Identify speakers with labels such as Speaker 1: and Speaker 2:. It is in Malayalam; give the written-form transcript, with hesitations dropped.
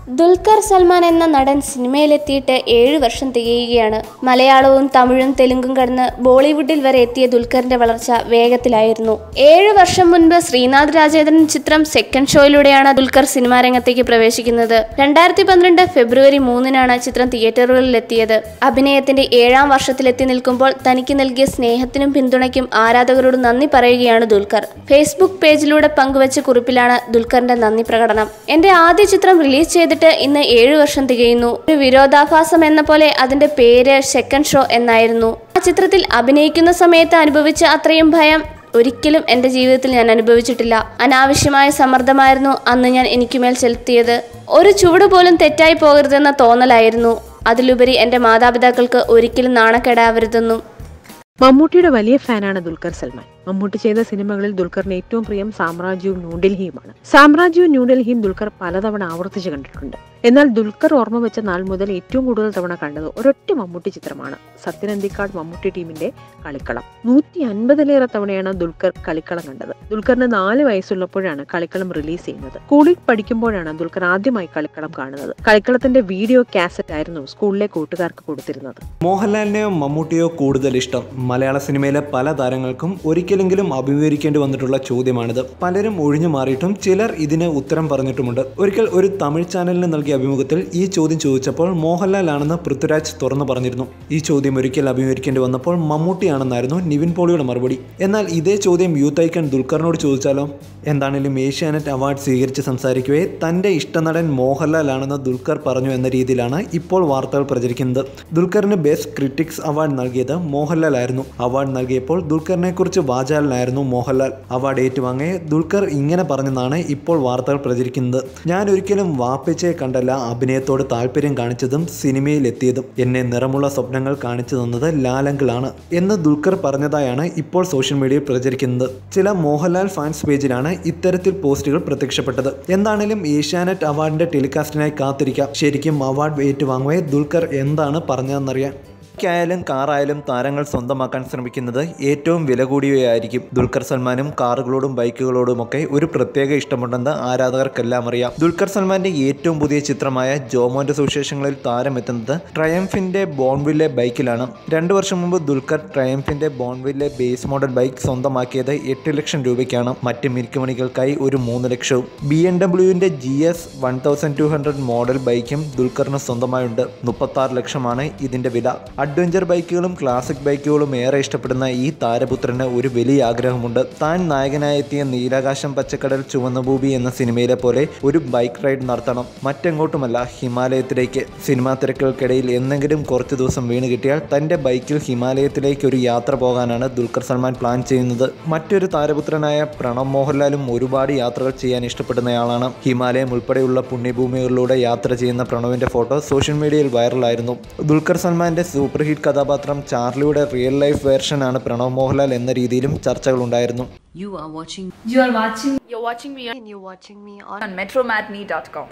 Speaker 1: ദുൽഖർ സൽമാൻ എന്ന നടൻ സിനിമയിലെത്തിയിട്ട് 7 വർഷം തികയുകയാണ്. മലയാളവും തമിഴും തെലുങ്കും കടന്ന് ബോളിവുഡിൽ വരെ എത്തിയ ദുൽഖറിന്റെ വളർച്ച വേഗത്തിലായിരുന്നു. 7 വർഷം മുൻപ് ശ്രീനാഥ് രാജേന്ദ്രൻ ചിത്രം സെക്കൻഡ് ഷോയിലൂടെയാണ് ദുൽഖർ സിനിമാ രംഗത്തേക്ക് പ്രവേശിക്കുന്നത്. 2012 ഫെബ്രുവരി 3-നാണ് ചിത്രം തിയേറ്ററുകളിൽ എത്തിയത്. അഭിനയത്തിന്റെ 7ാം വർഷത്തിലെത്തി നിൽക്കുമ്പോൾ തനിക്ക് നൽകിയ സ്നേഹത്തിനും പിന്തുണയ്ക്കും ആരാധകരോട് നന്ദി പറയുകയാണ് ദുൽഖർ. ഫേസ്ബുക്ക് പേജിലൂടെ പങ്കുവച്ച കുറിപ്പിലാണ് ദുൽഖറിന്റെ നന്ദി പ്രകടനം. എന്റെ ആദ്യ ചിത്രം റിലീസ് ചെയ്തിട്ട് ഇന്ന് 7 വർഷം തികയുന്നു. ഒരു വിരോധാഭാസം എന്ന പോലെ അതിന്റെ പേര് സെക്കൻഡ് ഷോ എന്നായിരുന്നു. ആ ചിത്രത്തിൽ അഭിനയിക്കുന്ന സമയത്ത് അനുഭവിച്ച അത്രയും ഭയം ഒരിക്കലും എൻ്റെ ജീവിതത്തിൽ ഞാൻ അനുഭവിച്ചിട്ടില്ല. അനാവശ്യമായ സമ്മർദ്ദമായിരുന്നു അന്ന് ഞാൻ എനിക്കുമേൽ ചെലുത്തിയത്. ഒരു ചുവട് പോലും തെറ്റായി പോകരുതെന്ന തോന്നലായിരുന്നു. അതിലുപരി എൻ്റെ മാതാപിതാക്കൾക്ക് ഒരിക്കലും നാണക്കേടാവരുതെന്നും.
Speaker 2: മമ്മൂട്ടിയുടെ വലിയ ഫാനാണ് ദുൽഖർ സൽമാൻ. മമ്മൂട്ടി ചെയ്ത സിനിമകളിൽ ദുൽഖറിന് ഏറ്റവും പ്രിയം സാമ്രാജ്യവും ന്യൂഡൽഹിയുമാണ്. സാമ്രാജ്യവും ന്യൂഡൽഹിയും ദുൽഖർ പലതവണ ആവർത്തിച്ച് കണ്ടിട്ടുണ്ട്. എന്നാൽ ദുൽഖർ ഓർമ്മ വെച്ച നാൾ മുതൽ ഏറ്റവും കൂടുതൽ തവണ കണ്ടത് ഒരൊറ്റ മമ്മൂട്ടി ചിത്രമാണ്. സത്യൻ അന്തിക്കാട് മമ്മൂട്ടി ടീമിന്റെ കളിക്കളം. 150-ലേറെ തവണയാണ് ദുൽഖർ കളിക്കളം കണ്ടത്. ദുൽഖറിന് 4 വയസ്സുള്ളപ്പോഴാണ് കളിക്കളം റിലീസ് ചെയ്യുന്നത്. സ്കൂളിൽ പഠിക്കുമ്പോഴാണ് ദുൽഖർ ആദ്യമായി കളിക്കളം കാണുന്നത്. കളിക്കളത്തിന്റെ വീഡിയോ കാസറ്റ് ആയിരുന്നു സ്കൂളിലെ കൂട്ടുകാർക്ക് കൊടുത്തിരുന്നത്.
Speaker 3: മോഹൻലാലിനെയോ മമ്മൂട്ടിയോ കൂടുതൽ ഇഷ്ടം? മലയാള സിനിമയിലെ പല താരങ്ങൾക്കും ഒരിക്കലെങ്കിലും അഭിമുഖീകരിക്കേണ്ടി വന്നിട്ടുള്ള ചോദ്യമാണിത്. പലരും ഒഴിഞ്ഞു മാറിയിട്ടും ചിലർ ഇതിന് ഉത്തരം പറഞ്ഞിട്ടുമുണ്ട്. ഒരിക്കൽ ഒരു തമിഴ് ചാനലിന് നൽകിയ അഭിമുഖത്തിൽ ഈ ചോദ്യം ചോദിച്ചപ്പോൾ മോഹൻലാൽ ആണെന്ന് പൃഥ്വിരാജ് തുറന്നു പറഞ്ഞിരുന്നു. ഈ ചോദ്യം ഒരിക്കൽ അഭിമുഖീകരിക്കേണ്ടി വന്നപ്പോൾ മമ്മൂട്ടിയാണെന്നായിരുന്നു നിവിൻ പോളിയുടെ മറുപടി. എന്നാൽ ഇതേ ചോദ്യം യൂത്ത് ഐക്കൺ ദുൽഖറിനോട് ചോദിച്ചാലോ? എന്താണെങ്കിലും ഏഷ്യാനെറ്റ് അവാർഡ് സ്വീകരിച്ച് സംസാരിക്കവേ തൻ്റെ ഇഷ്ടനടൻ മോഹൻലാൽ ആണെന്ന് ദുൽഖർ പറഞ്ഞു എന്ന രീതിയിലാണ് ഇപ്പോൾ വാർത്തകൾ പ്രചരിക്കുന്നത്. ദുൽഖറിന് ബെസ്റ്റ് ക്രിറ്റിക്സ് അവാർഡ് നൽകിയത് മോഹൻലാൽ ആയിരുന്നു. അവാർഡ് നൽകിയപ്പോൾ ദുൽഖറിനെ കുറിച്ച് വാചാലനായിരുന്നു മോഹൻലാൽ. അവാർഡ് ഏറ്റുവാങ്ങി ദുൽഖർ ഇങ്ങനെ പറഞ്ഞെന്നാണ് ഇപ്പോൾ വാർത്തകൾ പ്രചരിക്കുന്നത്. ഞാൻ ഒരിക്കലും വാപ്പച്ചയെ കണ്ടല്ല അഭിനയത്തോട് താല്പര്യം കാണിച്ചതും സിനിമയിൽ എത്തിയതും. എന്നെ നിറമുള്ള സ്വപ്നങ്ങൾ കാണിച്ചു തന്നത് ലാലങ്കിളാണ് എന്ന് ദുൽഖർ പറഞ്ഞതായാണ് ഇപ്പോൾ സോഷ്യൽ മീഡിയയിൽ പ്രചരിക്കുന്നത്. ചില മോഹൻലാൽ ഫാൻസ് പേജിലാണ് ഇത്തരത്തിൽ പോസ്റ്റുകൾ പ്രത്യക്ഷപ്പെട്ടത്. എന്താണെങ്കിലും ഏഷ്യാനെറ്റ് അവാർഡിന്റെ ടെലികാസ്റ്റിനായി കാത്തിരിക്കാം. ശരിക്കും അവാർഡ് ഏറ്റുവാങ്ങുവേ ദുൽഖർ എന്താണ് പറഞ്ഞതെന്നറിയാൻ. ായാലും കാറായാലും താരങ്ങൾ സ്വന്തമാക്കാൻ ശ്രമിക്കുന്നത് ഏറ്റവും വില കൂടിയവയായിരിക്കും. ദുൽഖർ സൽമാനും കാറുകളോടും ബൈക്കുകളോടുമൊക്കെ ഒരു പ്രത്യേക ഇഷ്ടമുണ്ടെന്ന് ആരാധകർക്കെല്ലാം അറിയാം. ദുൽഖർ സൽമാന്റെ ഏറ്റവും പുതിയ ചിത്രമായ ജോമോന്റെ സുവിശേഷങ്ങളിൽ താരം എത്തുന്നത് ട്രയംഫിന്റെ ബോൺവില്ലെ ബൈക്കിലാണ്. 2 വർഷം മുമ്പ് ദുൽഖർ ട്രയംഫിന്റെ ബോൺവില്ലെ ബേസ് മോഡൽ ബൈക്ക് സ്വന്തമാക്കിയത് 8 ലക്ഷം രൂപയ്ക്കാണ്. മറ്റ് മിനുക്കുമണികൾക്കായി ഒരു 3 ലക്ഷവും. BMW-ന്റെ GS 1200 മോഡൽ ബൈക്കും ദുൽഖറിന് സ്വന്തമായുണ്ട്. 36 ലക്ഷമാണ് ഇതിന്റെ വില. അഡ്വഞ്ചർ ബൈക്കുകളും ക്ലാസിക് ബൈക്കുകളും ഏറെ ഇഷ്ടപ്പെടുന്ന ഈ താരപുത്രന് ഒരു വലിയ ആഗ്രഹമുണ്ട്. താൻ നായകനായി എത്തിയ നീലാകാശം പച്ചക്കടൽ ചുവന്ന ഭൂമി എന്ന സിനിമയിലെ പോലെ ഒരു ബൈക്ക് റൈഡ് നടത്തണം. മറ്റെങ്ങോട്ടുമല്ല, ഹിമാലയത്തിലേക്ക്. സിനിമാ തിരക്കുകൾക്കിടയിൽ എന്തെങ്കിലും കുറച്ച് ദിവസം വീണ് കിട്ടിയാൽ തൻ്റെ ബൈക്കിൽ ഹിമാലയത്തിലേക്ക് ഒരു യാത്ര പോകാനാണ് ദുൽഖർ സൽമാൻ പ്ലാൻ ചെയ്യുന്നത്. മറ്റൊരു താരപുത്രനായ പ്രണവ് മോഹൻലാലും ഒരുപാട് യാത്രകൾ ചെയ്യാൻ ഇഷ്ടപ്പെടുന്നയാളാണ്. ഹിമാലയം ഉൾപ്പെടെയുള്ള പുണ്യഭൂമികളിലൂടെ യാത്ര ചെയ്യുന്ന പ്രണവിന്റെ ഫോട്ടോ സോഷ്യൽ മീഡിയയിൽ വൈറലായിരുന്നു. ദുൽഖർ സൽമാന്റെ സൂപ്പർ ഹിറ്റ് കഥാപാത്രം ചാർലിയുടെ റിയൽ ലൈഫ് വേർഷനാണ് പ്രണവ് മോഹൻലാൽ എന്ന രീതിയിലും ചർച്ചകൾ ഉണ്ടായിരുന്നു.
Speaker 4: You're watching me on metromatney.com.